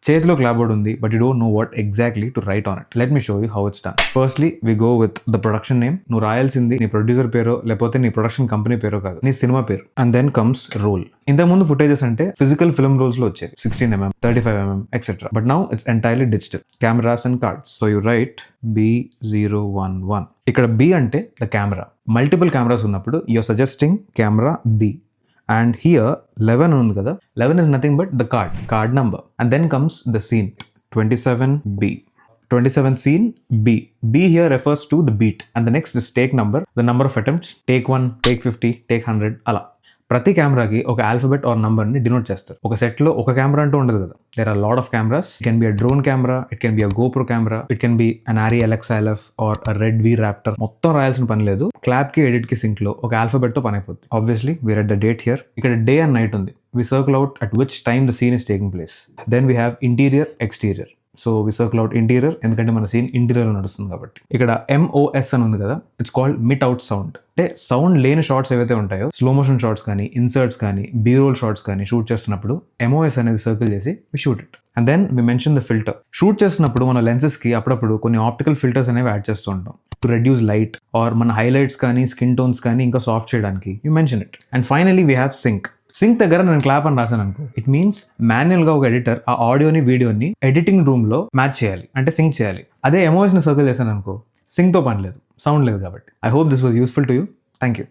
చేతిలో clap board ఉంది, but you don't know what exactly to write on it. Let me show you how it's done. Firstly we go with the production name. నువ్వు రాయాల్సింది నీ producer పేరో లేకపోతే నీ production company పేరో కాదు, నీ సినిమా పేరు. And then comes roll. ఇంతకుముందు ఫుటేజెస్ అంటే ఫిజికల్ ఫిల్మ్ రోల్స్ లో వచ్చేది, 16mm, 35mm, etc. But now it's entirely digital. Cameras and cards. So you write B011. ఇక్కడ B అంటే the camera. Multiple cameras ఉన్నప్పుడు you're suggesting camera B. And here 11 ఉంది కదా, 11 is nothing but the card number. And then comes the scene, 27B. 27 scene B. B here refers to the beat. And the next is take number, the number of attempts, take 1, take 50, take 100, అలా. ప్రతి కెమెరాకి ఒక alphabet or number ని denote చేస్తారు. ఒక set లో ఒక camera అంటూ ఉండదు కదా, there are lot of cameras. It can be a drone camera, it can be a GoPro camera, it can be an ARRI LX-ILF or a Red V Raptor. మొత్తం రాయాల్సిన పని లేదు, క్లాప్ కి edit కి sync లో ఒక alphabet తో పని అయిపోతుంది. Obviously we are at the date here. ఇక్కడ డే అండ్ నైట్ ఉంది. We circle out at which time the scene is taking place. Then we have interior, exterior. So we circle out interior, ఎందుకంటే మన scene interior లో నడుస్తుంది కాబట్టి. ఇక్కడ MOS అని ఉంది కదా, ఇట్స్ కాల్డ్ మిట్ అవుట్ సౌండ్. అంటే సౌండ్ లేని షార్ట్స్ ఏవైతే ఉంటాయో, స్లో మోషన్ షార్ట్స్ కానీ, ఇన్సర్ట్స్ కానీ, B-roll షార్ట్స్ కానీ షూట్ చేస్తున్నప్పుడు MOS అనేది సర్కిల్ చేసి we shoot it. And then we mention the filter. Shoot చేస్తున్నప్పుడు మన లెన్సెస్ కి అప్పుడప్పుడు కొన్ని ఆప్టికల్ ఫిల్టర్స్ అనేవి యాడ్ చేస్తూ ఉంటాం టు రెడ్యూస్ లైట్ ఆర్ మన హైలైట్స్ కానీ, స్కిన్ టోన్స్ కానీ ఇంకా సాఫ్ట్ చేయడానికి. You mention it. And finally we have sync. Sync దగ్గర నేను క్లాప్ అని రాశాను అనుకో, ఇట్ మీన్స్ మాన్యువల్ గా ఒక ఎడిటర్ ఆ ఆడియోని వీడియోని ఎడిటింగ్ రూమ్ లో మ్యాచ్ చేయాలి, అంటే సింక్ చేయాలి. అదే ఎమోషన్ సర్కిల్ చేశాను అనుకో, సింక్ తో పని లేదు, సౌండ్ లేదు కాబట్టి. I hope this was useful to you. Thank you.